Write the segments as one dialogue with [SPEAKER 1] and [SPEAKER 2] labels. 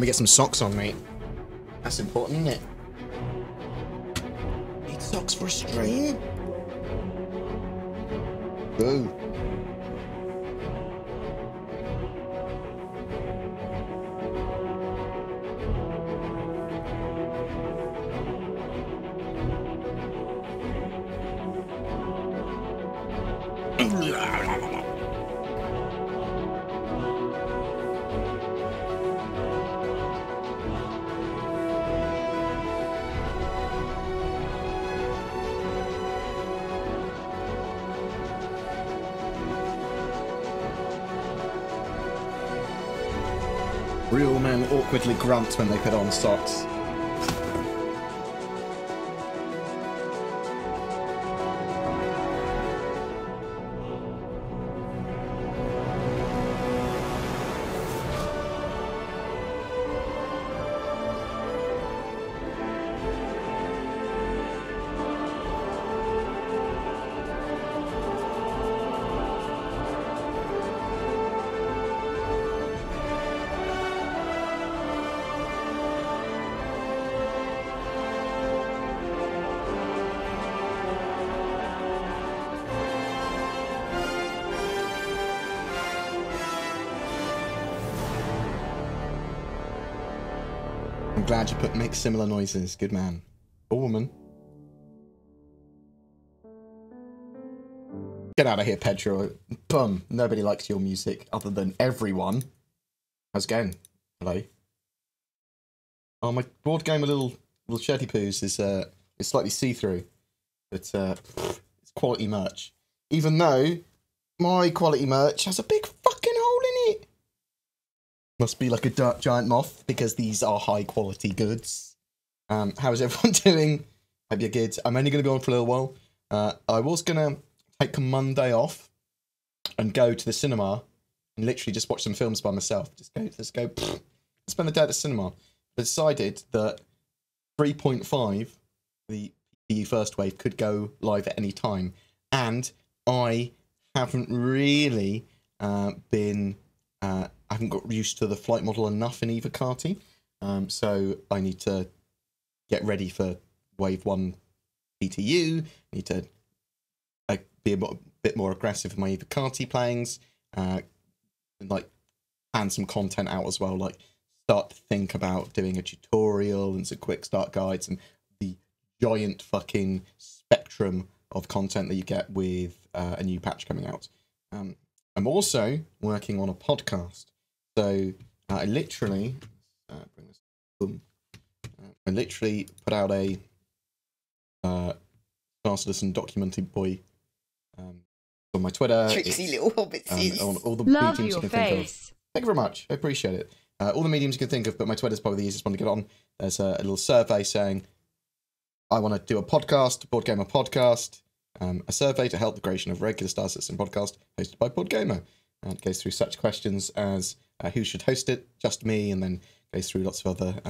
[SPEAKER 1] me get some socks on, mate. That's important, isn't it? Need socks for a stream? Boo. Real men awkwardly grunt when they put on socks. I'm glad you make similar noises. Good man. Or woman. Get out of here, Pedro. Bum. Nobody likes your music other than everyone. How's it going? Hello. Oh, my BoredGamer little shirty poos is slightly see-through. But it's quality merch. Even though my quality merch has a big fucking hole in it. Must be like a giant moth, because these are high quality goods. How is everyone doing? Hope you're good. I'm only going to be on for a little while. I was going to take Monday off and go to the cinema and literally just watch some films by myself. Just go spend the day at the cinema. But decided that 3.5, the PPU first wave, could go live at any time. And I haven't really I haven't got used to the flight model enough in Evocati, so I need to get ready for Wave 1 PTU, need to be a bit more aggressive with my Evocati playings, and like plan some content out as well, like start to think about doing a tutorial and some quick start guides and the giant fucking spectrum of content that you get with a new patch coming out. I'm also working on a podcast. So I literally put out a Star Citizen documented boy on my Twitter.
[SPEAKER 2] Tricksy little hobbitses.
[SPEAKER 1] On all the
[SPEAKER 3] Love
[SPEAKER 1] mediums
[SPEAKER 3] your
[SPEAKER 1] you can think of.
[SPEAKER 3] face.
[SPEAKER 1] Thank you very much. I appreciate it. All the mediums you can think of, but my Twitter's probably the easiest one to get on. There's a little survey saying, I want to do a podcast, BoredGamer podcast, a survey to help the creation of a regular Star Citizen podcast hosted by BoredGamer. And it goes through such questions as who should host it, just me, and then goes through lots of other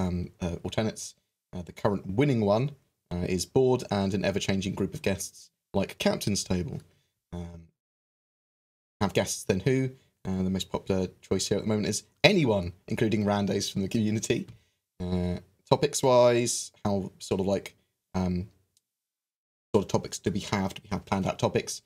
[SPEAKER 1] alternates. The current winning one is Bored and an ever-changing group of guests, like Captain's Table. Have guests then who? The most popular choice here at the moment is anyone, including randos from the community. Topics-wise, how sort of like sort of topics do we have? Do we have planned out topics?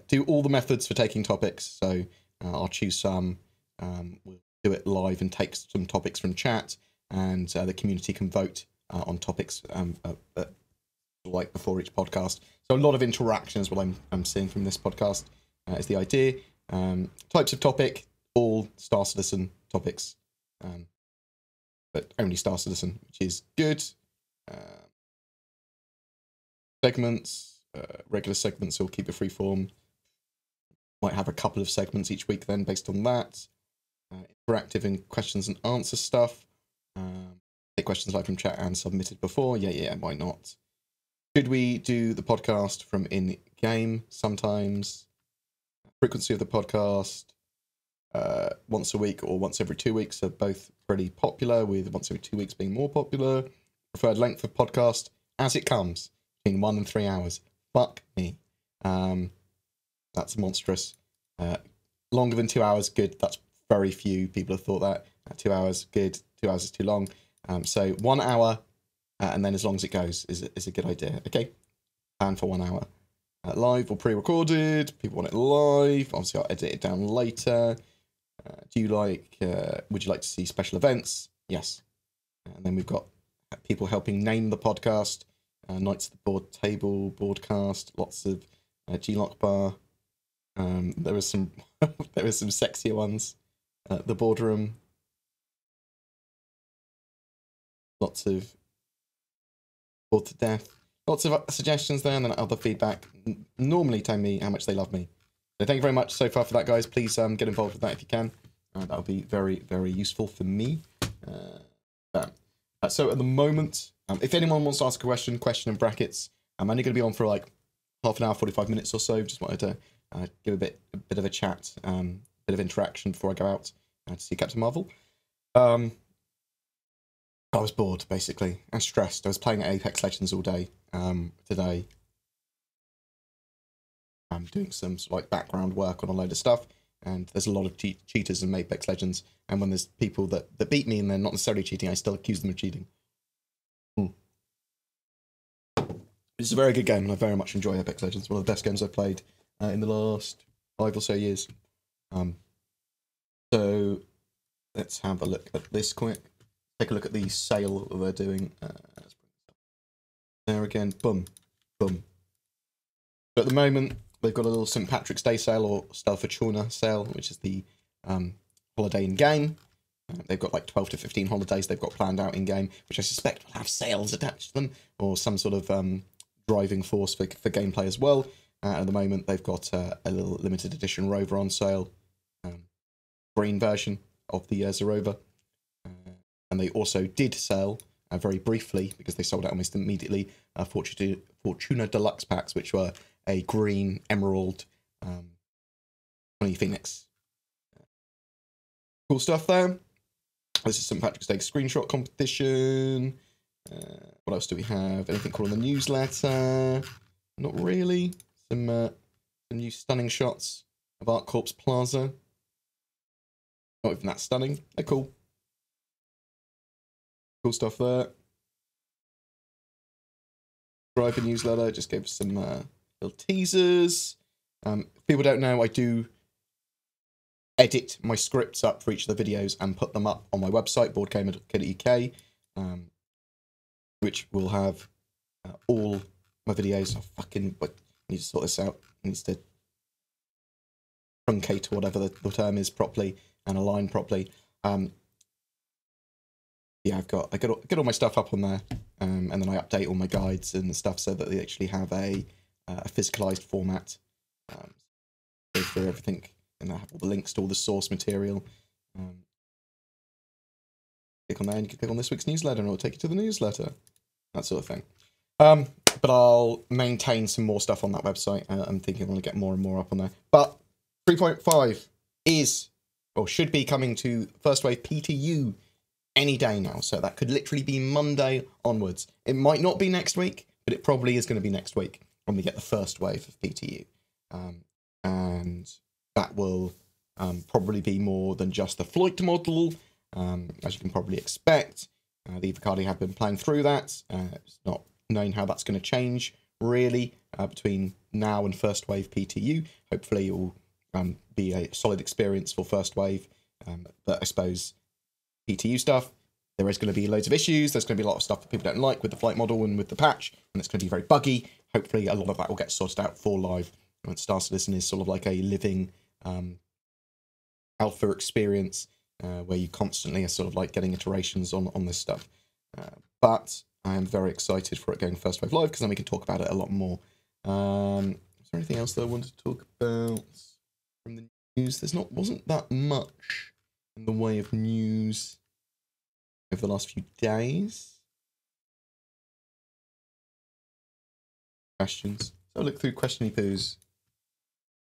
[SPEAKER 1] Do all the methods for taking topics. So I'll choose some. We'll do it live and take some topics from chat, and the community can vote on topics like before each podcast. So a lot of interaction is what I'm seeing from this podcast. Is the idea. Types of topic, all Star Citizen topics, but only Star Citizen, which is good. Segments, regular segments, will keep it free form. Might have a couple of segments each week then based on that. Interactive and questions and answer stuff. Take questions live from chat and submitted before. Yeah, why not? Should we do the podcast from in-game sometimes? Frequency of the podcast, once a week or once every 2 weeks are both pretty popular, with once every 2 weeks being more popular. Preferred length of podcast, as it comes, between 1 and 3 hours. Fuck me. That's monstrous. Longer than 2 hours, good. That's very few people have thought that. 2 hours, good. 2 hours is too long. So 1 hour, and then as long as it goes is a good idea. Okay, plan for 1 hour. Live or pre-recorded. People want it live. Obviously, I'll edit it down later. Would you like to see special events? Yes. And then we've got people helping name the podcast. Knights of the Board Table, Broadcast, lots of G-Lock Bar. There was some there was some sexier ones. The Boardroom. Lots of Bored to Death. Lots of suggestions there, and then other feedback. Normally tell me how much they love me. So thank you very much so far for that, guys. Please get involved with that if you can. That would be very, very useful for me. So at the moment, if anyone wants to ask a question in brackets, I'm only going to be on for like half an hour, 45 minutes or so. Just wanted to give a bit of a chat, bit of interaction before I go out to see Captain Marvel. I was bored, basically, and stressed. I was playing Apex Legends all day today. I'm doing some sort of like background work on a load of stuff, and there's a lot of cheaters in Apex Legends, and when there's people that beat me and they're not necessarily cheating, I still accuse them of cheating. It's a very good game, and I very much enjoy Apex Legends. One of the best games I've played in the last 5 or so years. So let's have a look at this quick. Take a look at the sale that they're doing. There again, boom, boom. So at the moment, they've got a little St. Patrick's Day sale or Fortuna sale, which is the holiday in game. They've got like 12 to 15 holidays they've got planned out in game, which I suspect will have sales attached to them or some sort of driving force for gameplay as well. At the moment, they've got a little limited edition Rover on sale, green version of the Zarova. And they also did sell very briefly, because they sold out almost immediately, Fortuna Deluxe packs, which were a green emerald 20 Phoenix. Cool stuff there. This is St. Patrick's Day screenshot competition. What else do we have? Anything cool on the newsletter? Not really. Some new stunning shots of Art Corps Plaza. Not even that stunning. They're cool. Cool stuff there. Subscribe a newsletter. Just gave us some little teasers. If people don't know, I do edit my scripts up for each of the videos and put them up on my website, BoredGamer.co.uk, which will have all my videos. I need to sort this out. It needs to truncate or whatever the term is properly and align properly. Yeah, I get all my stuff up on there, and then I update all my guides and stuff so that they actually have a physicalized format. Go through everything, and I have all the links to all the source material. Click on there, and you can click on this week's newsletter, and it'll take you to the newsletter. That sort of thing. But I'll maintain some more stuff on that website. I'm thinking I want to get more and more up on there. But 3.5 is, or should be, coming to First Wave PTU any day now. So that could literally be Monday onwards. It might not be next week, but it probably is going to be next week when we get the first wave of PTU. And that will probably be more than just the flight model, as you can probably expect. The Evocati have been playing through that. It's not known how that's going to change, really, between now and first wave PTU. Hopefully it will be a solid experience for first wave. But I suppose PTU stuff, there is going to be loads of issues. There's going to be a lot of stuff that people don't like with the flight model and with the patch, and it's going to be very buggy. Hopefully a lot of that will get sorted out for live. And Star Citizen is sort of like a living alpha experience where you constantly are sort of like getting iterations on this stuff. But I am very excited for it going first wave live, because then we can talk about it a lot more. Is there anything else that I wanted to talk about from the news? Wasn't that much in the way of news over the last few days. Questions. So I'll look through questiony poos.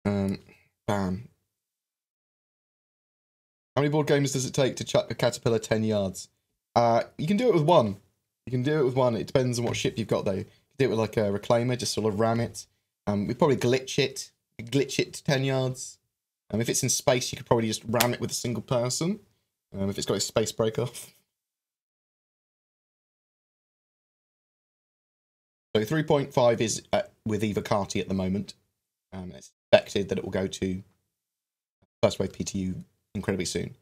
[SPEAKER 1] Bam. How many board games does it take to chuck a caterpillar 10 yards? You can do it with one. You can do it with one. It depends on what ship you've got, though. You can do it with like a reclaimer, just sort of ram it. We probably glitch it to 10 yards. If it's in space, you could probably just ram it with a single person. If it's got a space break off. So 3.5 is with Evocati at the moment. It's expected that it will go to first wave PTU incredibly soon.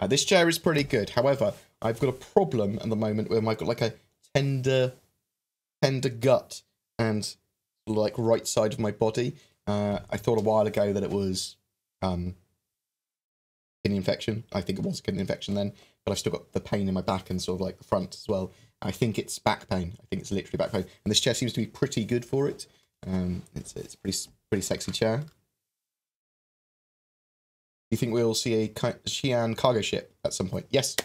[SPEAKER 1] This chair is pretty good. However, I've got a problem at the moment where I've got like a tender gut and like right side of my body. I thought a while ago that it was kidney infection. I think it was a kidney infection then, but I've still got the pain in my back and sort of like the front as well. I think it's back pain. I think it's literally back pain, and this chair seems to be pretty good for it. It's a pretty sexy chair. Do you think we'll see a Xi'an cargo ship at some point? Yes,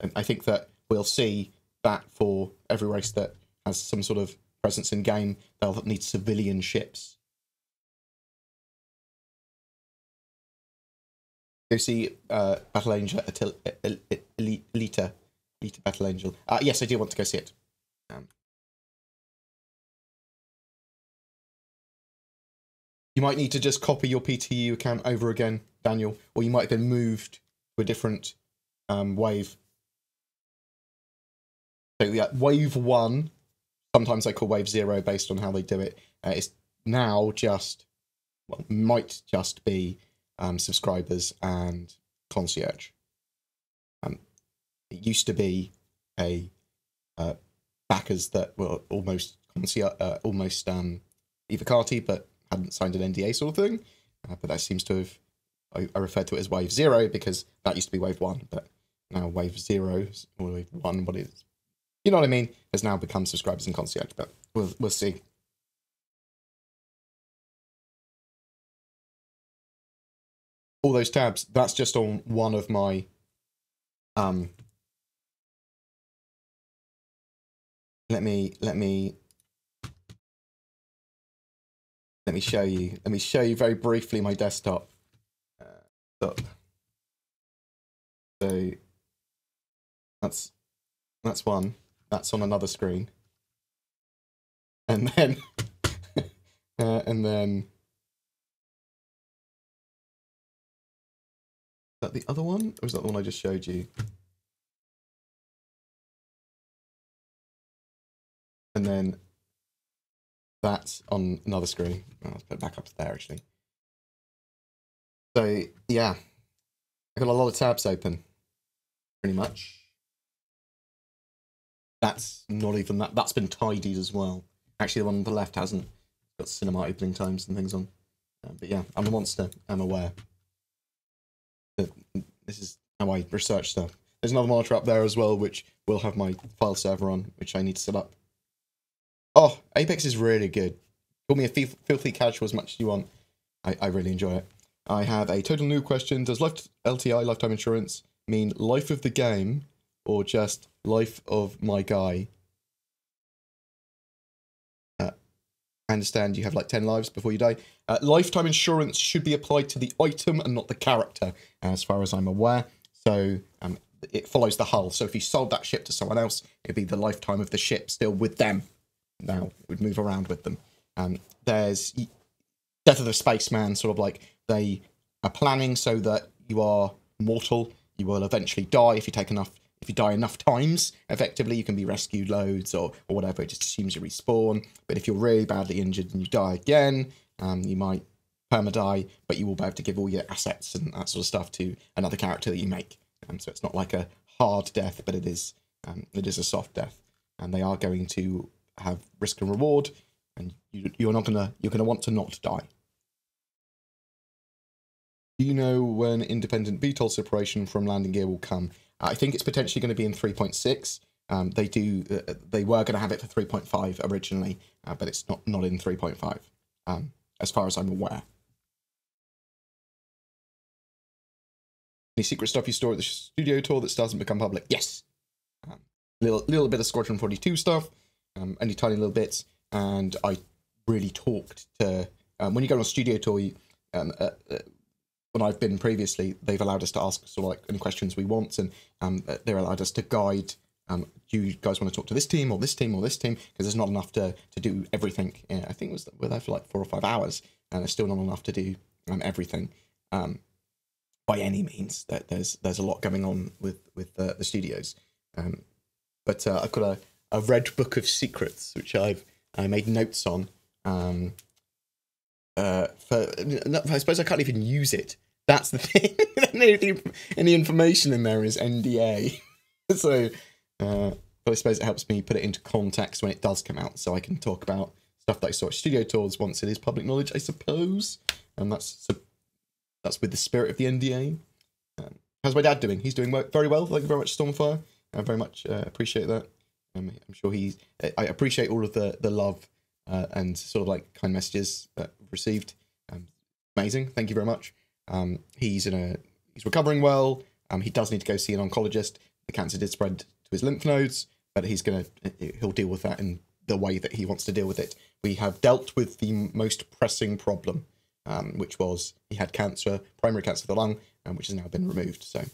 [SPEAKER 1] and I think that we'll see that for every race that has some sort of presence in game. They'll need civilian ships. Go see Battle Angel Elita Battle Angel. Yes, I do want to go see it. You might need to just copy your PTU account over again, Daniel, or you might have been moved to a different wave. So yeah, wave 1, sometimes I call wave 0 based on how they do it. It's now just, well, might just be subscribers and concierge. It used to be a backers that were almost Evocati, but hadn't signed an NDA sort of thing. But that seems to have, I referred to it as wave 0 because that used to be wave 1, but now wave 0 or wave 1, what is, you know what I mean, has now become subscribers and concierge. But we'll see. All those tabs, that's just on one of my let me show you. Let me show you very briefly my desktop. So that's one. That's on another screen, and then and then is that the other one, or is that the one I just showed you? And then that's on another screen. I'll put it back up to there, actually. So, yeah. I've got a lot of tabs open, pretty much. That's not even that. That's been tidied as well. Actually, the one on the left hasn't. It's got cinema opening times and things on. But yeah, I'm a monster. I'm aware. But this is how I research stuff. There's another monitor up there as well, which will have my file server on, which I need to set up. Oh, Apex is really good. Call me a filthy casual as much as you want. I really enjoy it. I have a total new question. Does LTI, lifetime insurance, mean life of the game or just life of my guy? I understand you have like 10 lives before you die. Lifetime insurance should be applied to the item and not the character, as far as I'm aware. So it follows the hull. So if you sold that ship to someone else, it'd be the lifetime of the ship still with them. Now it would move around with them. There's Death of the Spaceman, sort of like they are planning so that you are mortal. You will eventually die if you take enough. If you die enough times, effectively, you can be rescued loads or whatever. It just assumes you respawn. But if you're really badly injured and you die again, you might perma-die, but you will be able to give all your assets and that sort of stuff to another character that you make. So it's not like a hard death, but it is a soft death. And they are going to have risk and reward, and you're gonna want to not die. Do you know when independent VTOL separation from landing gear will come? I think it's potentially going to be in 3.6. They were going to have it for 3.5 originally, but it's not in 3.5, as far as I'm aware. Any secret stuff you store at the studio tour that doesn't become public? Yes. Little bit of Squadron 42 stuff, only tiny little bits, and I really talked to when you go on a studio tour. When I've been previously, they've allowed us to ask sort of like any questions we want, and they're allowed us to guide. Do you guys want to talk to this team or this team or this team? Because there's not enough to do everything. Yeah, I think we're there for like 4 or 5 hours, and there's still not enough to do everything by any means. There's a lot going on with the studios, but I've got a red book of secrets which I've I made notes on. I suppose I can't even use it. That's the thing. Any information in there is NDA. So, but I suppose it helps me put it into context when it does come out, so I can talk about stuff that I saw at studio tours once it is public knowledge, I suppose. And that's with the spirit of the NDA. How's my dad doing? He's doing very well. Thank you very much, Stormfire. I very much appreciate that. I'm sure I appreciate all of the love and sort of like kind messages that I've received. Amazing. Thank you very much. He's recovering well. He does need to go see an oncologist. The cancer did spread to his lymph nodes, but he'll deal with that in the way that he wants to deal with it. We have dealt with the most pressing problem, which was he had cancer, primary cancer of the lung, which has now been removed. So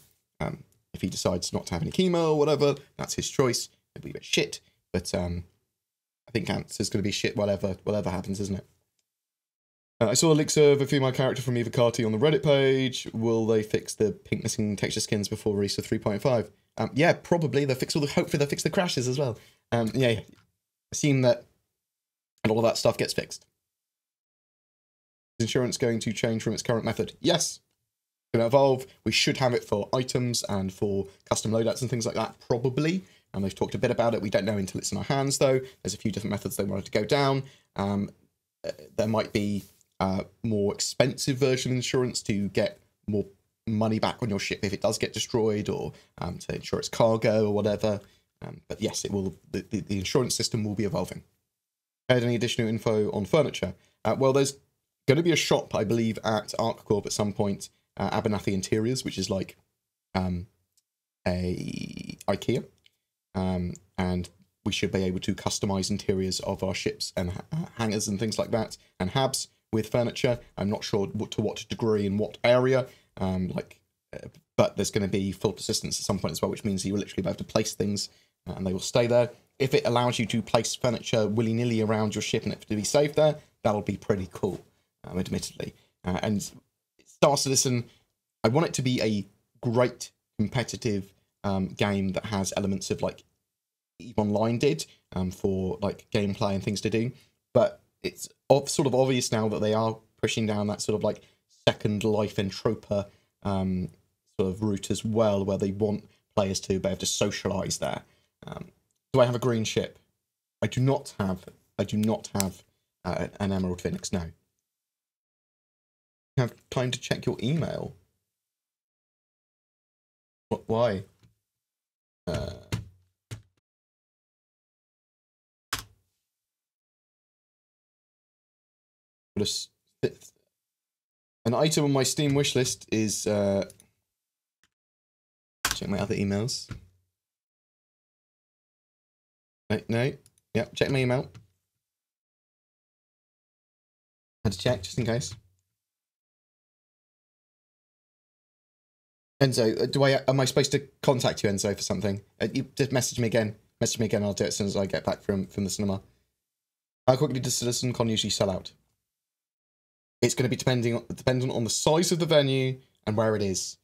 [SPEAKER 1] if he decides not to have any chemo or whatever, that's his choice. It'll be a bit shit, but I think cancer is going to be shit whatever happens, isn't it? I saw a leak of a female character from Evocati on the Reddit page. Will they fix the pink missing texture skins before release of 3.5? Yeah, probably. Hopefully they'll fix the crashes as well. Yeah. Assume that a lot of that stuff gets fixed. Is insurance going to change from its current method? Yes. It's going to evolve. We should have it for items and for custom loadouts and things like that, probably. And they've talked a bit about it. We don't know until it's in our hands, though. There's a few different methods they wanted to go down. There might be more expensive version insurance to get more money back on your ship if it does get destroyed, or to insure its cargo or whatever. But yes, it will. The insurance system will be evolving. Had any additional info on furniture? Well, there's going to be a shop, I believe, at ArcCorp at some point. Abernathy Interiors, which is like a IKEA, and we should be able to customize interiors of our ships and hangars and things like that, and habs with furniture. I'm not sure to what degree and what area, but there's going to be full persistence at some point as well, which means you will literally be able to place things and they will stay there. If it allows you to place furniture willy-nilly around your ship and it to be safe there, that'll be pretty cool, admittedly. And Star Citizen, I want it to be a great competitive game that has elements of like EVE Online did for like gameplay and things to do, but it's sort of obvious now that they are pushing down that sort of like Second Life Entroper sort of route as well, where they want players to be able to socialize there. Do I have a green ship? I do not have an Emerald Phoenix. No. You have time to check your email. What? Why? An item on my Steam wishlist is check my other emails. No. Yeah, check my email. Had to check just in case. Enzo, am I supposed to contact you, Enzo, for something? You just message me again. Message me again. I'll do it as soon as I get back from the cinema. How quickly does CitizenCon usually sell out? It's going to be dependent on the size of the venue and where it is.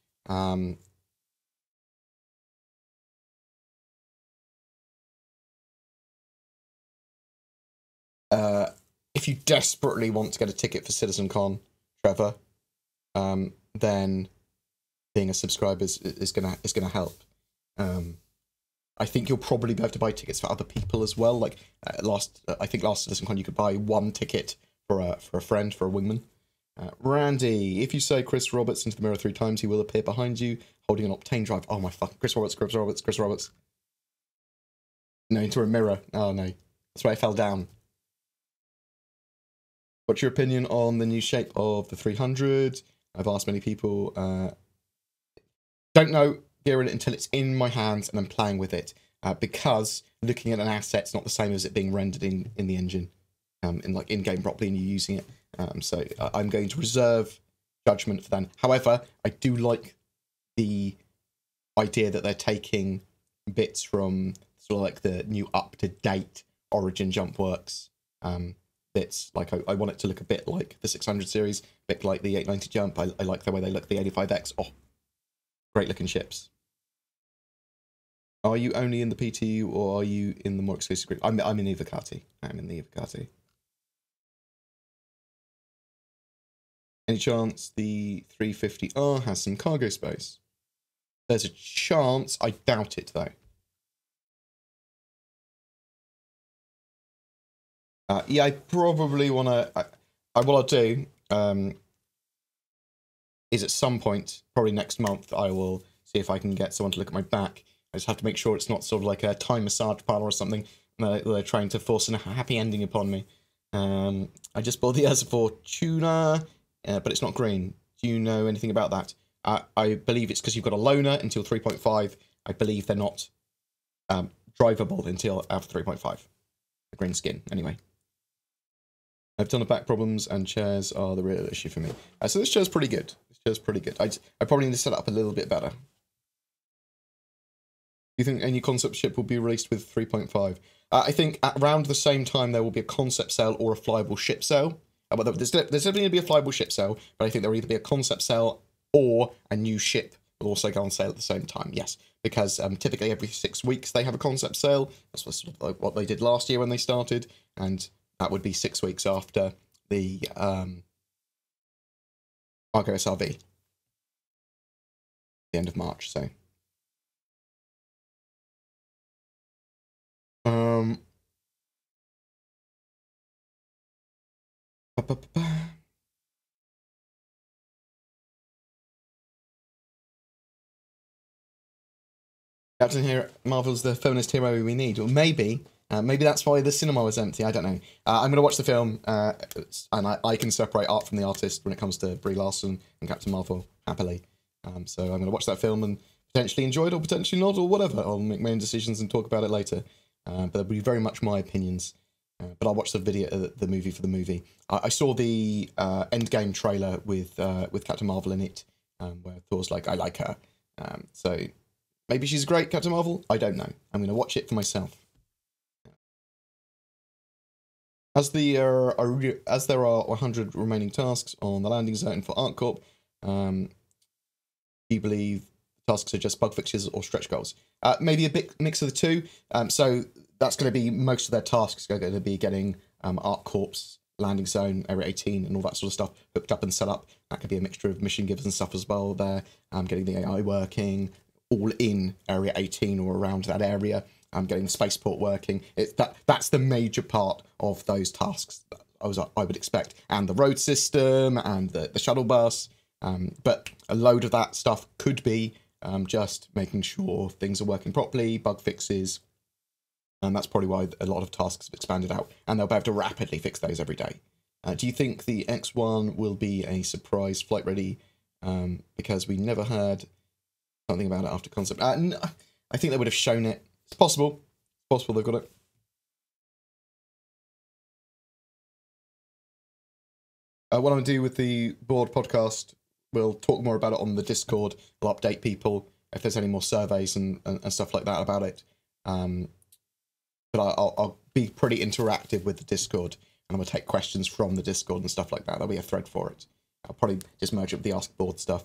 [SPEAKER 1] If you desperately want to get a ticket for CitizenCon, Trevor, then being a subscriber is gonna help. I think you'll probably be able to buy tickets for other people as well. Like I think last CitizenCon you could buy one ticket for a friend, for a wingman. Randy, if you say Chris Roberts into the mirror 3 times, he will appear behind you holding an Octane drive. Oh my fuck, Chris Roberts. No, into a mirror. Oh no, that's why I fell down. What's your opinion on the new shape of the 300? I've asked many people. Don't know, gear it until it's in my hands and I'm playing with it. Because looking at an asset's not the same as it being rendered in the engine, in game properly, and you're using it. So I'm going to reserve judgment for that. However, I do like the idea that they're taking bits from sort of like the new up-to-date Origin jump works. Bits like I want it to look a bit like the 600 series, a bit like the 890 jump. I like the way they look. The 85X. Oh, great looking ships. Are you only in the PTU or are you in the more exclusive group? I'm in Evocati. I'm in the Evocati. Any chance the 350R has some cargo space? There's a chance. I doubt it, though. Yeah, I probably want to... what I'll do is at some point, probably next month, I will see if I can get someone to look at my back. I just have to make sure it's not sort of like a Thai massage parlor or something. They're trying to force a happy ending upon me. I just bought the SQ42 but it's not green. Do you know anything about that? I believe it's because you've got a loaner until 3.5. I believe they're not drivable until after 3.5. The green skin, anyway. I've done the back problems and chairs are the real issue for me. So this chair's pretty good. This chair's pretty good. I probably need to set it up a little bit better. Do you think any concept ship will be released with 3.5? I think at around the same time there will be a concept sale or a flyable ship sale. Well, there's definitely going to be a flyable ship sale, but I think there will either be a concept sale or a new ship will also go on sale at the same time. Yes, because typically every 6 weeks they have a concept sale. That's sort of like what they did last year when they started, and that would be 6 weeks after the Cargo SRV, the end of March. So, Captain Hero Marvel's the feminist hero we need. Or maybe that's why the cinema was empty. I don't know. I'm going to watch the film, and I can separate art from the artist when it comes to Brie Larson and Captain Marvel happily. So I'm going to watch that film and potentially enjoy it or potentially not or whatever. I'll make my own decisions and talk about it later. But they'll be very much my opinions. But I'll watch the video, the movie for the movie. I saw the Endgame trailer with Captain Marvel in it, where Thor's like, I like her. So maybe she's great, Captain Marvel. I don't know. I'm going to watch it for myself. As there are 100 remaining tasks on the landing zone for ArcCorp, do you believe tasks are just bug fixes or stretch goals? Maybe a bit mix of the two. So that's going to be most of their tasks are going to be getting ArcCorp's landing zone, Area 18, and all that sort of stuff hooked up and set up. That could be a mixture of mission givers and stuff as well there. Getting the AI working, all in Area 18 or around that area. Getting the spaceport working. That's the major part of those tasks I would expect. And the road system and the shuttle bus. But a load of that stuff could be just making sure things are working properly, bug fixes. And that's probably why a lot of tasks have expanded out. And they'll be able to rapidly fix those every day. Do you think the X1 will be a surprise flight ready? Because we never heard something about it after concept. No, I think they would have shown it. It's possible. It's possible they've got it. What I'm going to do with the Bored podcast, we'll talk more about it on the Discord. We'll update people if there's any more surveys and stuff like that about it. But I'll be pretty interactive with the Discord, and I'm going to take questions from the Discord and stuff like that. There'll be a thread for it. I'll probably just merge it with the Ask Bored stuff.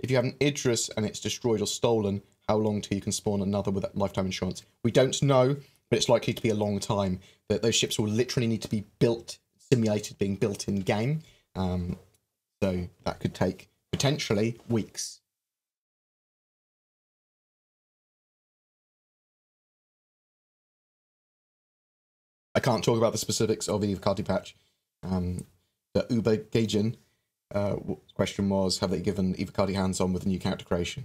[SPEAKER 1] If you have an Idris and it's destroyed or stolen, how long till you can spawn another with lifetime insurance? We don't know, but it's likely to be a long time. That those ships will literally need to be built, simulated being built in game. So that could take potentially weeks. I can't talk about the specifics of the Evocati patch. The Uber Gaijin question was, have they given Evocati hands-on with the new character creation?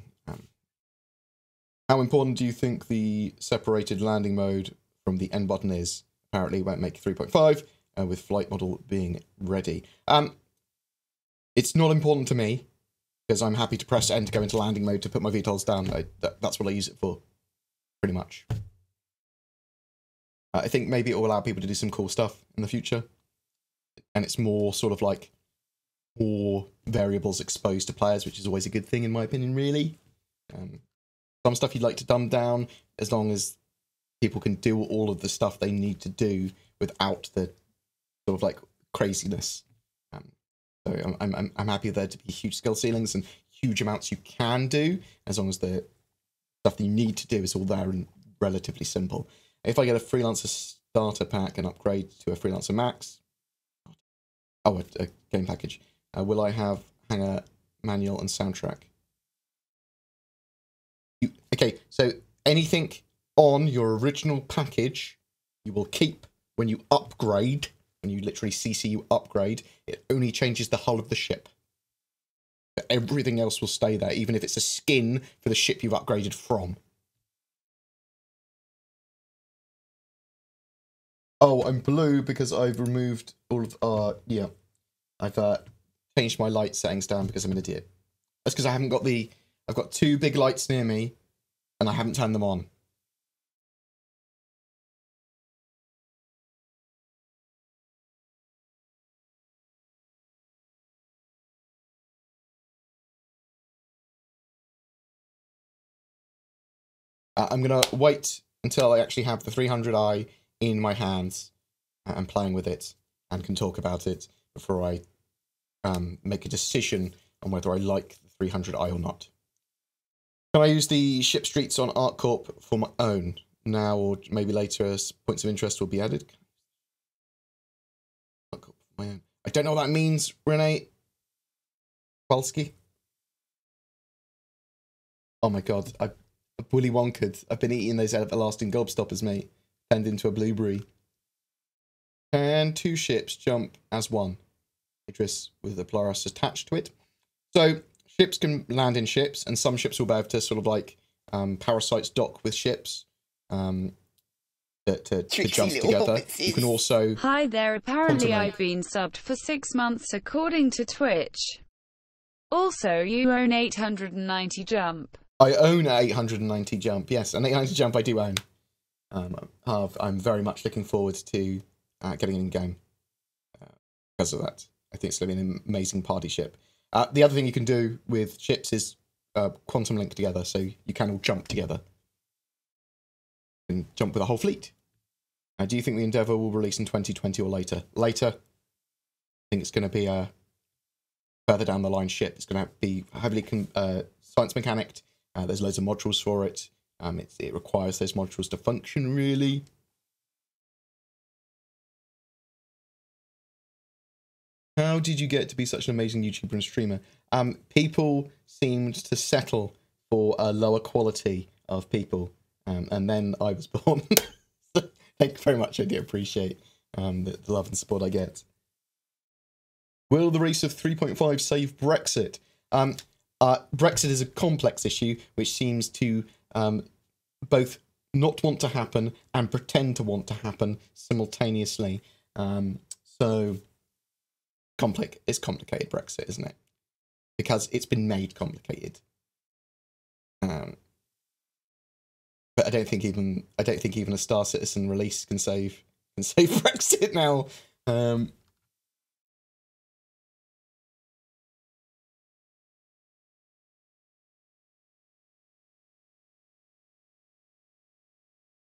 [SPEAKER 1] How important do you think the separated landing mode from the N button is? Apparently it won't make 3.5 with flight model being ready. It's not important to me because I'm happy to press N to go into landing mode to put my VTOLs down. That's what I use it for, pretty much. I think maybe it will allow people to do some cool stuff in the future. And it's more sort of like more variables exposed to players, which is always a good thing in my opinion, really. Some stuff you'd like to dumb down, as long as people can do all of the stuff they need to do without the sort of like craziness. So I'm happy there to be huge skill ceilings and huge amounts you can do, as long as the stuff that you need to do is all there and relatively simple. If I get a Freelancer starter pack and upgrade to a Freelancer Max, a game package, will I have Hanger, Manual, and Soundtrack? Okay, so anything on your original package, you will keep when you upgrade, when you literally CCU upgrade, it only changes the hull of the ship. But everything else will stay there, even if it's a skin for the ship you've upgraded from. Oh, I'm blue because I've removed all of, yeah. I've changed my light settings down because I'm an idiot. That's because I haven't got I've got two big lights near me, and I haven't turned them on. I'm going to wait until I actually have the 300i in my hands and playing with it and can talk about it before I make a decision on whether I like the 300i or not. Can I use the ship streets on ArcCorp for my own now, or maybe later as points of interest will be added? I don't know what that means, Renee Polsky. Oh my god, Willy Wonka. I've been eating those everlasting gobstoppers, mate. Turned into a blueberry. Can two ships jump as one? Idris with the Polaris attached to it. So ships can land in ships, and some ships will be able to sort of like parasites dock with ships to jump together. You can also...
[SPEAKER 2] Hi there, apparently I've been subbed for 6 months according to Twitch. Also, you own 890 jump.
[SPEAKER 1] I own 890 jump, yes, and 890 jump I do own. I'm very much looking forward to getting in game because of that. I think it's going to be an amazing party ship. The other thing you can do with ships is quantum link together, so you can all jump together. You can jump with a whole fleet. Do you think the Endeavour will release in 2020 or later? Later. I think it's going to be a further down the line ship. It's going to be heavily science mechanicked. There's loads of modules for it. It requires those modules to function, really. How did you get to be such an amazing YouTuber and streamer? People seemed to settle for a lower quality of people. And then I was born. Thank you very much. I do appreciate the love and support I get. Will the race of 3.5 save Brexit? Brexit is a complex issue which seems to both not want to happen and pretend to want to happen simultaneously. So it's complicated, Brexit, isn't it? Because it's been made complicated. But I don't think even a Star Citizen release can save Brexit now.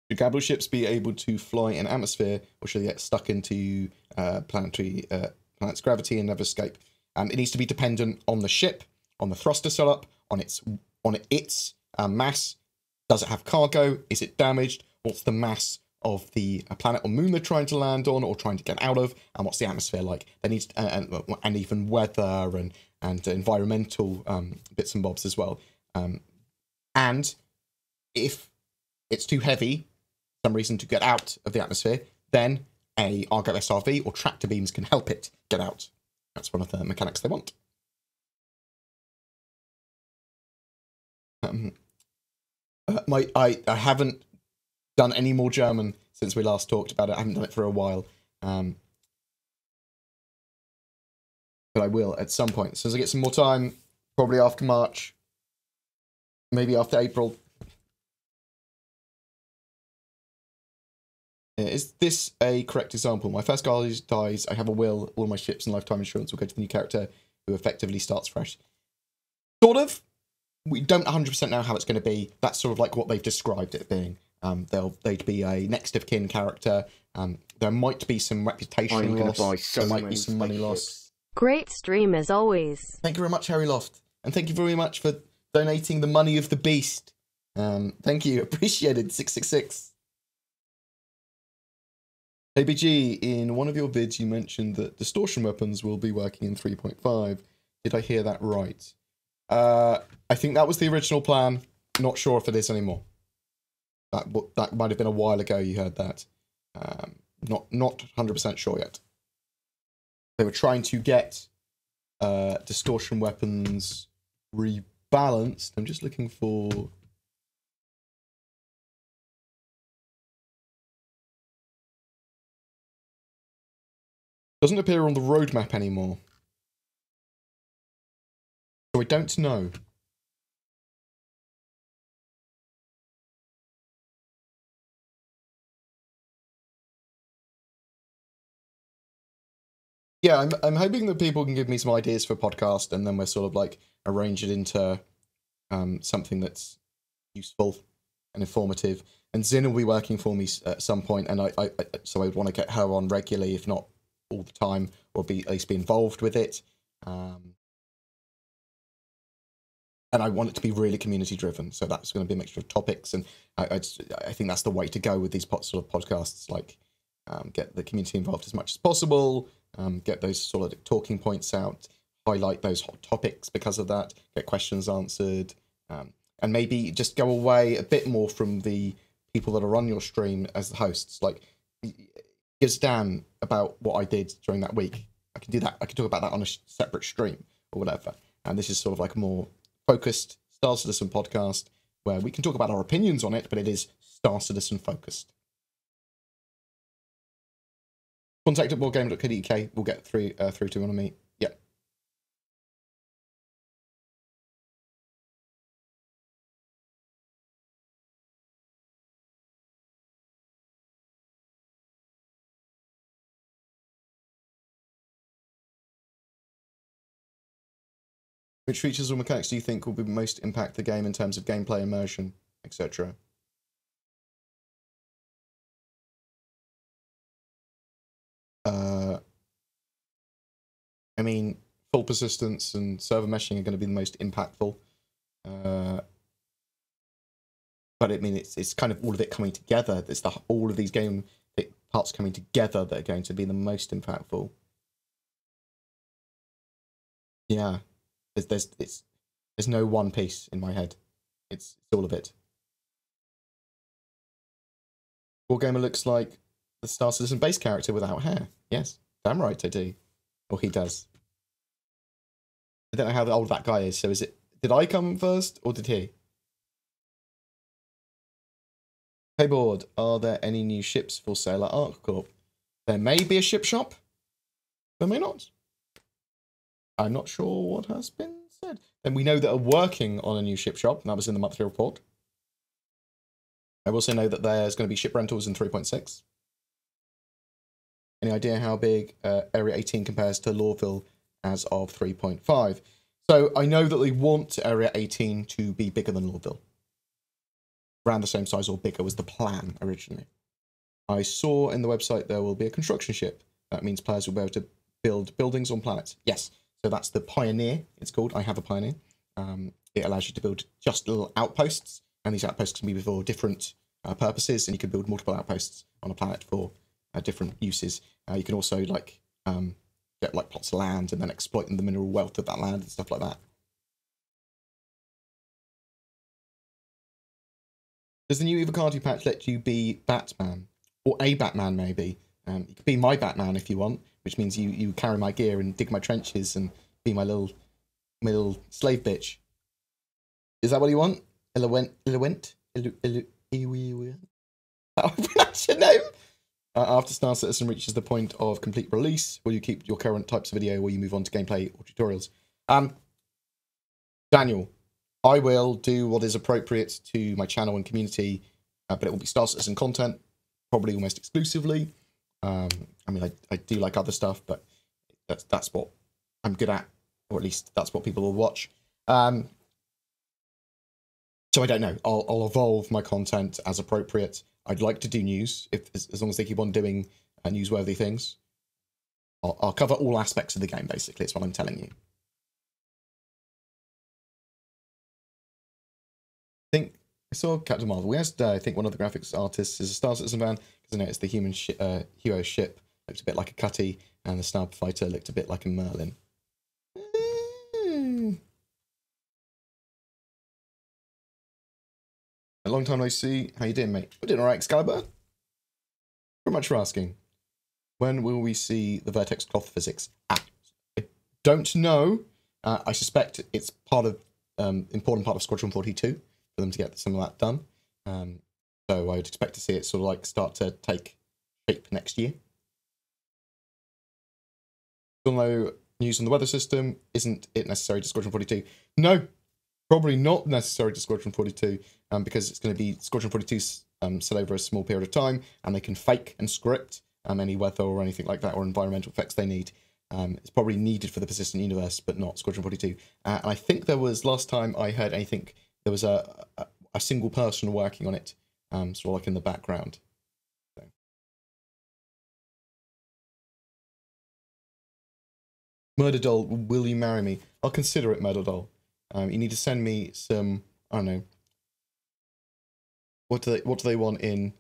[SPEAKER 1] Should Gabble ships be able to fly in atmosphere, or should they get stuck into planet's gravity and never escape? It needs to be dependent on the ship, on the thruster setup, on its mass. Does it have cargo? Is it damaged? What's the mass of the planet or moon they're trying to land on or trying to get out of? And what's the atmosphere like? There needs and even weather and environmental bits and bobs as well. And if it's too heavy, for some reason to get out of the atmosphere, then a Argo SRV or tractor beams can help it get out. That's one of the mechanics they want. I haven't done any more German since we last talked about it. I haven't done it for a while. But I will at some point. So as I get some more time, probably after March, maybe after April. Is this a correct example? My first guy dies, I have a will, all my ships and lifetime insurance will go to the new character who effectively starts fresh. Sort of. We don't 100% know how it's going to be. That's sort of like what they've described it being. They'd be a next of kin character. There might be some reputation loss. There might be some money loss.
[SPEAKER 3] Great stream as always.
[SPEAKER 1] Thank you very much, Harry Loft. And thank you very much for donating the money of the beast Thank you, appreciated 666. ABG, in one of your vids, you mentioned that distortion weapons will be working in 3.5. Did I hear that right? I think that was the original plan. Not sure if it is anymore. That might have been a while ago you heard that. Not 100% sure yet. They were trying to get distortion weapons rebalanced. I'm just looking for... Doesn't appear on the roadmap anymore. So I don't know. Yeah, I'm hoping that people can give me some ideas for a podcast, and then we're sort of like arrange it into something that's useful and informative. And Zin will be working for me at some point, and so I would want to get her on regularly, if not all the time, or at least be involved with it. And I want it to be really community driven, so that's going to be a mixture of topics, and I think that's the way to go with these sort of podcasts. Like, get the community involved as much as possible, get those sort of talking points out, highlight those hot topics because of that, get questions answered, and maybe just go away a bit more from the people that are on your stream as the hosts. Like, gives a damn about what I did during that week. I can do that. I can talk about that on a separate stream or whatever. And this is sort of like a more focused Star Citizen podcast where we can talk about our opinions on it, but it is Star Citizen focused. Contact at BoredGamer.co.uk. We'll get through to one of me. Yep. Which features or mechanics do you think will be most impact the game in terms of gameplay immersion, etc.? I mean, full persistence and server meshing are going to be the most impactful. But I mean, it's kind of all of it coming together. It's all of these game parts coming together that are going to be the most impactful. Yeah, there's no one piece in my head. It's all of it. BoredGamer looks like the Star Citizen base character without hair. Yes, damn right I do. Or he does. I don't know how old that guy is. So is it? Did I come first or did he? Hey Bored, are there any new ships for sale at ArcCorp? There may be a ship shop. There may not. I'm not sure what has been said. And we know that are working on a new ship shop, and that was in the monthly report. I also know that there's going to be ship rentals in 3.6. Any idea how big Area 18 compares to Lawville as of 3.5? So I know that they want Area 18 to be bigger than Lawville. Around the same size or bigger was the plan originally. I saw in the website there will be a construction ship. That means players will be able to build buildings on planets. Yes, so that's the Pioneer, it's called. I have a Pioneer. It allows you to build just little outposts, and these outposts can be for different purposes, and you can build multiple outposts on a planet for different uses. You can also like get like plots of land and then exploit the mineral wealth of that land and stuff like that. Does the new Evocati patch let you be Batman? Or a Batman, maybe? You could be my Batman if you want, which means you carry my gear and dig my trenches and be my little slave bitch. Is that what you want? Eloquent? How do I pronounce your name? After Star Citizen reaches the point of complete release, will you keep your current types of video or will you move on to gameplay or tutorials? Daniel, I will do what is appropriate to my channel and community, but it will be Star Citizen content, probably almost exclusively. I mean, I do like other stuff, but that's what I'm good at, or at least that's what people will watch. So I don't know. I'll evolve my content as appropriate. I'd like to do news, as long as they keep on doing newsworthy things. I'll cover all aspects of the game, basically. It's what I'm telling you. I think I saw Captain Marvel yesterday. I think one of the graphics artists is a Star Citizen fan because I noticed the human hero ship looked a bit like a Cutty, and the sniper fighter looked a bit like a Merlin. A long time no see. How you doing, mate? We're doing all right, Excalibur. Very much for asking. When will we see the vertex cloth physics? I don't know. I suspect it's part of important part of Squadron 42 for them to get some of that done. So I would expect to see it sort of like start to take shape next year. Still no news on the weather system. Isn't it necessary to Squadron 42? No, probably not necessary to Squadron 42 because it's going to be Squadron 42 set over a small period of time, and they can fake and script any weather or anything like that or environmental effects they need. It's probably needed for the persistent universe, but not Squadron 42. And I think there was, last time I heard anything, there was a single person working on it, sort of like in the background. So. Murder Doll, will you marry me? I'll consider it, Murder Doll. You need to send me some, I don't know, what do they want in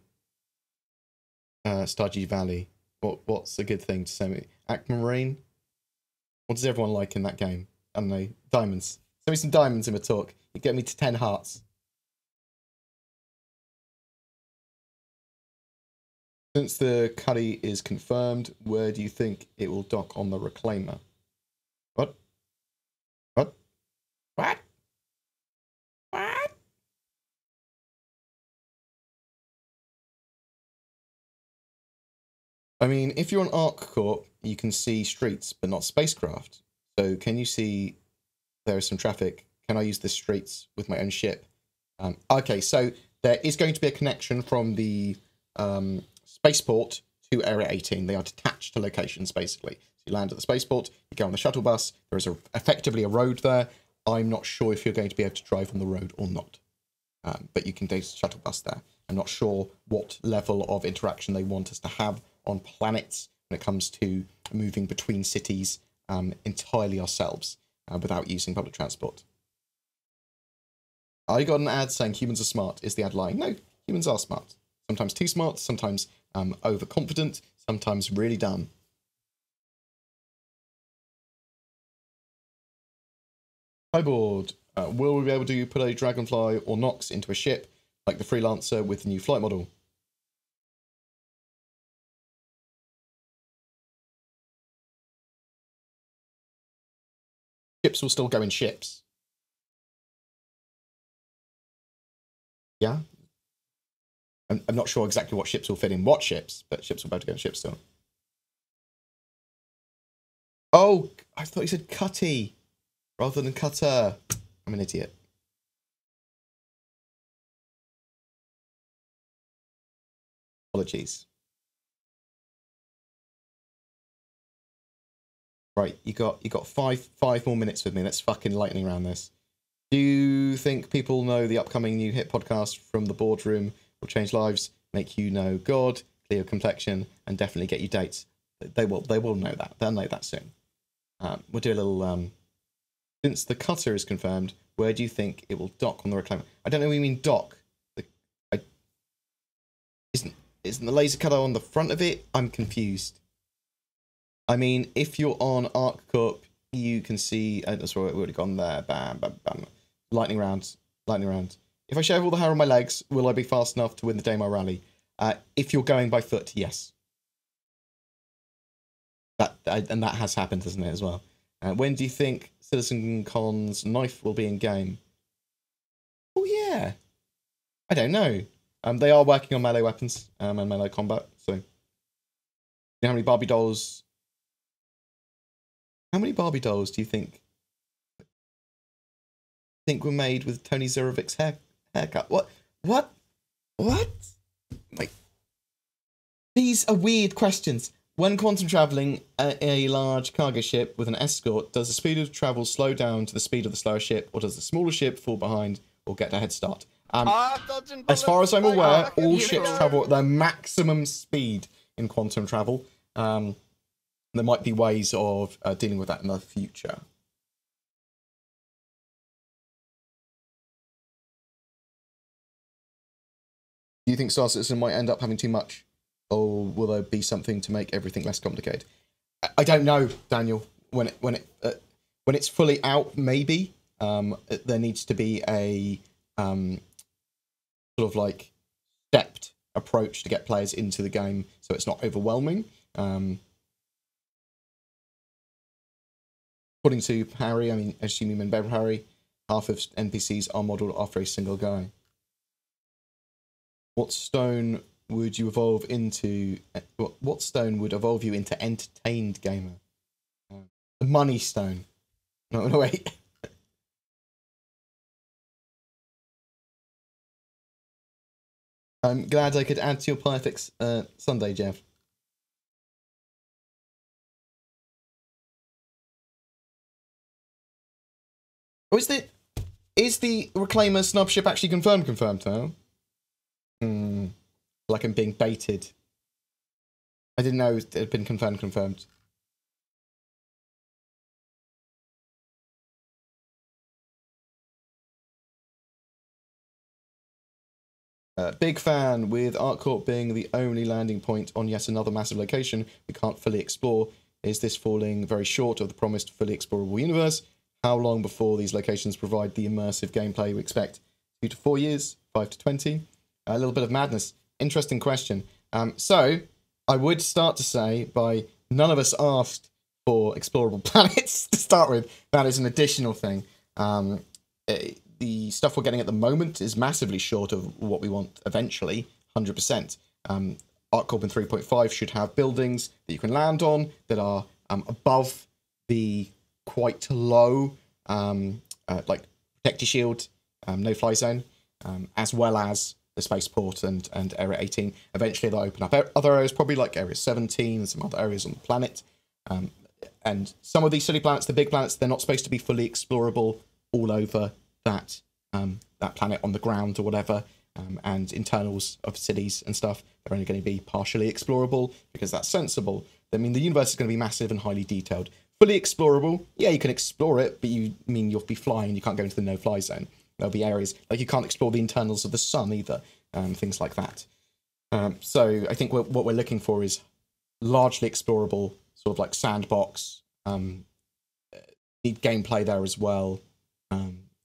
[SPEAKER 1] Stardew Valley? What's a good thing to send me? Aquamarine? What does everyone like in that game? I don't know. Diamonds. Send me some diamonds in a talk. You get me to 10 hearts. Since the Cuddy is confirmed, where do you think it will dock on the Reclaimer? What? What? What? What? I mean, if you're on ArcCorp, you can see streets, but not spacecraft. So can you see there is some traffic? Can I use the streets with my own ship? Okay, so there is going to be a connection from the spaceport to Area 18. They are detached to locations, basically. So you land at the spaceport, you go on the shuttle bus. There is effectively a road there. I'm not sure if you're going to be able to drive on the road or not. But you can take a shuttle bus there. I'm not sure what level of interaction they want us to have on planets when it comes to moving between cities entirely ourselves without using public transport. I got an ad saying humans are smart. Is the ad lying? No, humans are smart. Sometimes too smart, sometimes overconfident, sometimes really dumb. Hi, Bored. Will we be able to put a Dragonfly or Nox into a ship like the Freelancer with the new flight model? Ships will still go in ships. Yeah? I'm not sure exactly what ships will fit in what ships, but ships will be able to go in ships still. Oh, I thought you said Cutty rather than Cutter. I'm an idiot. Apologies. Right, you got five more minutes with me. Let's fucking lightning round this. Do you think people know the upcoming new hit podcast from the boardroom will change lives, make you know God, clear your complexion, and definitely get you dates? They will know that. They'll know that soon. We'll do a little. Since the cutter is confirmed, where do you think it will dock on the Reclaimer? I don't know what you mean dock. Isn't the laser cutter on the front of it? I'm confused. I mean, if you're on ArcCorp, you can see. That's where we've already gone there. Bam, bam, bam. Lightning round. Lightning round. If I shave all the hair on my legs, will I be fast enough to win the Daymar rally? If you're going by foot, yes. And that has happened, hasn't it, as well? When do you think CitizenCon's knife will be in game? Oh, yeah. I don't know. They are working on melee weapons and melee combat. So, you know how many Barbie dolls? How many Barbie dolls do you think were made with Tony Zurovic's haircut? What? Like, these are weird questions. When quantum traveling a large cargo ship with an escort, does the speed of travel slow down to the speed of the slower ship, or does the smaller ship fall behind or get a head start? As far as I'm aware, all ships travel at their maximum speed in quantum travel. There might be ways of dealing with that in the future. Do you think Star Citizen might end up having too much, or will there be something to make everything less complicated? I don't know, Daniel. When it's fully out, maybe there needs to be a sort of like stepped approach to get players into the game, so it's not overwhelming. According to Harry, I mean, assuming in Bev Harry, half of NPCs are modelled after a single guy. What stone would you evolve into? What stone would evolve you into entertained gamer? The money stone. No, wait. I'm glad I could add to your perfect Sunday, Jeff. Oh, is the Reclaimer snub ship actually confirmed now? Like I'm being baited. I didn't know it had been confirmed. Big fan, with ArtCorp being the only landing point on yet another massive location we can't fully explore. Is this falling very short of the promised fully explorable universe? How long before these locations provide the immersive gameplay we expect? 2 to 4 years? 5 to 20? A little bit of madness. Interesting question. So, I would start to say, by none of us asked for explorable planets to start with. That is an additional thing. The stuff we're getting at the moment is massively short of what we want eventually, 100%. ArcCorp in 3.5 should have buildings that you can land on that are above the quite low, like protect your shield, no-fly zone, as well as the spaceport and Area 18. Eventually they'll open up other areas, probably like Area 17 and some other areas on the planet. And some of these silly planets, the big planets, they're not supposed to be fully explorable all over that planet on the ground or whatever, and internals of cities and stuff, they're only going to be partially explorable because that's sensible. I mean, the universe is going to be massive and highly detailed. Fully explorable, yeah, you can explore it, but you'll be flying, you can't go into the no-fly zone. There'll be areas, like you can't explore the internals of the sun either, things like that. So I think what we're looking for is largely explorable, sort of like sandbox, need gameplay there as well.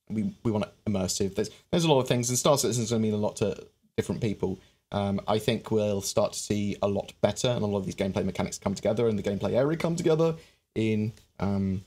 [SPEAKER 1] We want it immersive. There's a lot of things, and Star Citizen's going to mean a lot to different people. I think we'll start to see a lot better, and a lot of these gameplay mechanics come together, and the gameplay area come together in 2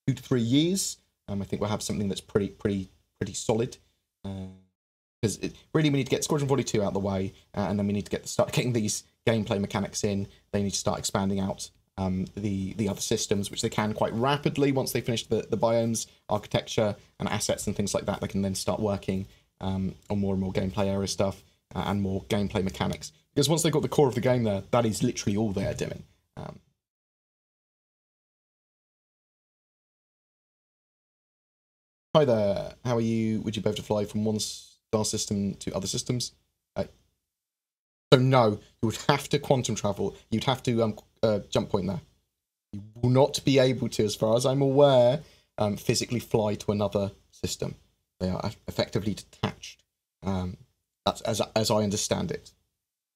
[SPEAKER 1] to 3 years. I think we'll have something that's pretty solid. Because really we need to get Squadron 42 out of the way, and then we need to start getting these gameplay mechanics in. They need to start expanding out the other systems, which they can quite rapidly once they finish the biomes, architecture, and assets and things like that. They can then start working on more and more gameplay area stuff and more gameplay mechanics. Because once they've got the core of the game there, that is literally all they are doing. Hi there, how are you? Would you be able to fly from one star system to other systems? So no, you would have to quantum travel. You'd have to jump point there. You will not be able to, as far as I'm aware, physically fly to another system. They are effectively detached. That's as I understand it.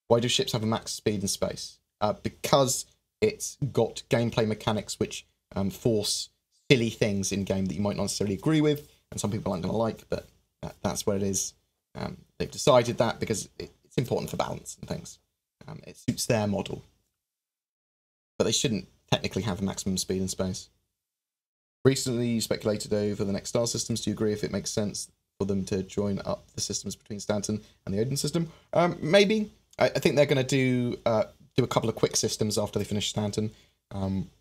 [SPEAKER 1] Why do ships have a max speed in space? Because it's got gameplay mechanics which force silly things in game that you might not necessarily agree with, and some people aren't going to like, but that's where it is. They've decided that because it's important for balance and things. It suits their model. But they shouldn't technically have a maximum speed in space. Recently, you speculated over the next star systems. Do you agree if it makes sense for them to join up the systems between Stanton and the Odin system? Maybe. I think they're going to do a couple of quick systems after they finish Stanton,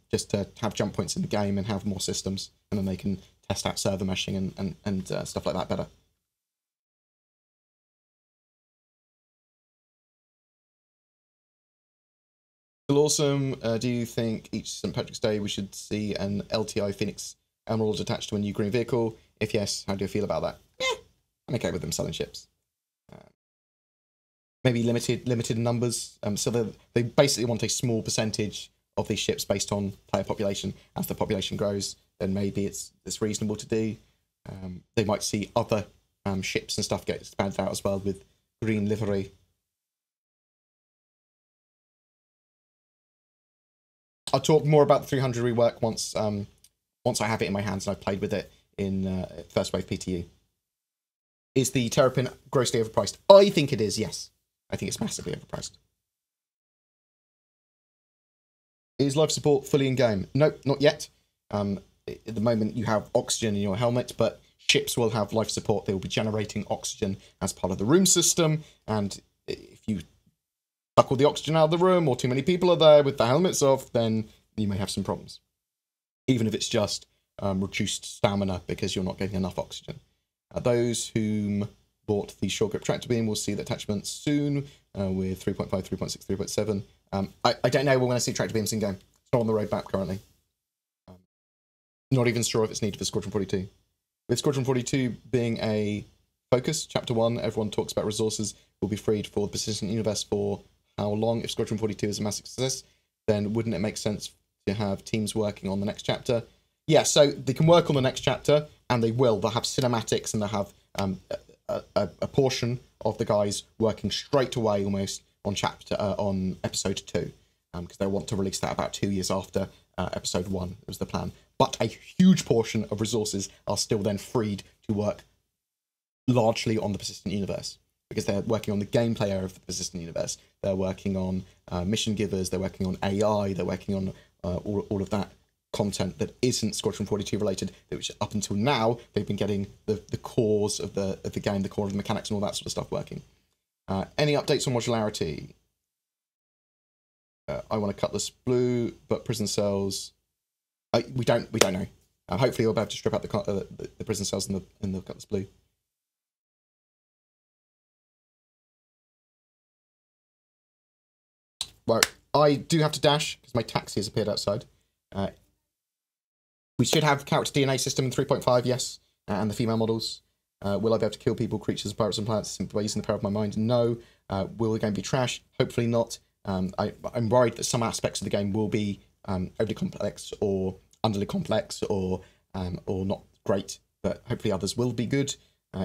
[SPEAKER 1] just to have jump points in the game and have more systems, and then they can test out server meshing and stuff like that better. Still awesome. Do you think each St. Patrick's Day we should see an LTI Phoenix Emerald attached to a new green vehicle? If yes, how do you feel about that? I'm okay with them selling ships. Maybe limited numbers. So they basically want a small percentage of these ships based on player population. As the population grows, then maybe it's reasonable to do. They might see other ships and stuff get expanded out as well with green livery I'll talk more about the 300 rework once once I have it in my hands and I've played with it in First Wave PTU. Is the Terrapin grossly overpriced? I think it is, yes. I think it's massively overpriced. Is life support fully in-game? No, not yet. At the moment, you have oxygen in your helmet, but ships will have life support. They will be generating oxygen as part of the room system, and if you suck all the oxygen out of the room, or too many people are there with the helmets off, then you may have some problems. Even if it's just reduced stamina because you're not getting enough oxygen. Those whom bought the short grip tractor beam will see the attachments soon with 3.5, 3.6, 3.7. I don't know when we're going to see tractor beams in game. It's not on the roadmap currently. Not even sure if it's needed for Squadron 42. With Squadron 42 being a focus, Chapter 1, everyone talks about resources will be freed for the persistent universe for how long? If Squadron 42 is a massive success, then wouldn't it make sense to have teams working on the next chapter? Yeah, so they can work on the next chapter, and they will. They'll have cinematics, and they'll have a portion of the guys working straight away almost on episode 2, because they want to release that about 2 years after episode 1 was the plan. But a huge portion of resources are still then freed to work largely on the persistent universe, because they're working on the gameplay area of the persistent universe. They're working on mission givers, they're working on AI, they're working on all of that content that isn't Squadron 42 related, which up until now they've been getting the cores of the game, the core of the mechanics and all that sort of stuff working. Any updates on modularity? I want to cutlass blue, but prison cells. We don't know. Hopefully we'll be able to strip out the prison cells in the cutlass blue. Well, I do have to dash because my taxi has appeared outside. We should have character DNA system in 3.5, yes, and the female models. Will I be able to kill people, creatures, pirates, and planets simply by using the power of my mind? No. Will the game be trash? Hopefully not. I'm worried that some aspects of the game will be overly complex or underly complex or not great, but hopefully others will be good.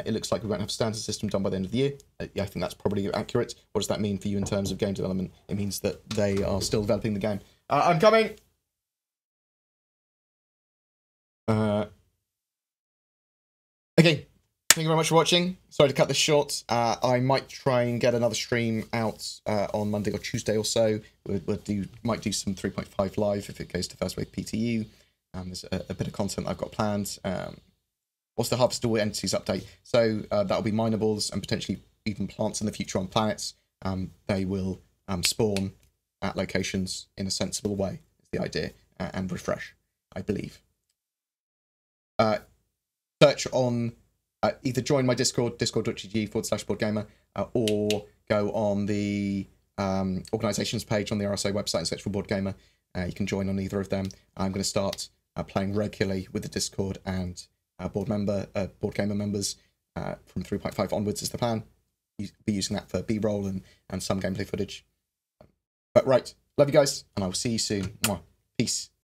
[SPEAKER 1] It looks like we won't have a standard system done by the end of the year. Yeah, I think that's probably accurate. What does that mean for you in terms of game development? It means that they are still developing the game. I'm coming! Okay, thank you very much for watching. Sorry to cut this short. I might try and get another stream out on Monday or Tuesday or so. Might do some 3.5 live if it goes to First Wave PTU. There's a bit of content I've got planned. What's the harvestable entities update? So that'll be minables and potentially even plants in the future on planets. They will spawn at locations in a sensible way, is the idea, and refresh, I believe. Search on, either join my Discord, discord.gg/BoredGamer, or go on the organisations page on the RSA website and search for BoredGamer. You can join on either of them. I'm going to start playing regularly with the Discord and BoredGamer members from 3.5 onwards is the plan. Be using that for B-roll and some gameplay footage. But right, love you guys, and I will see you soon. Mwah. Peace.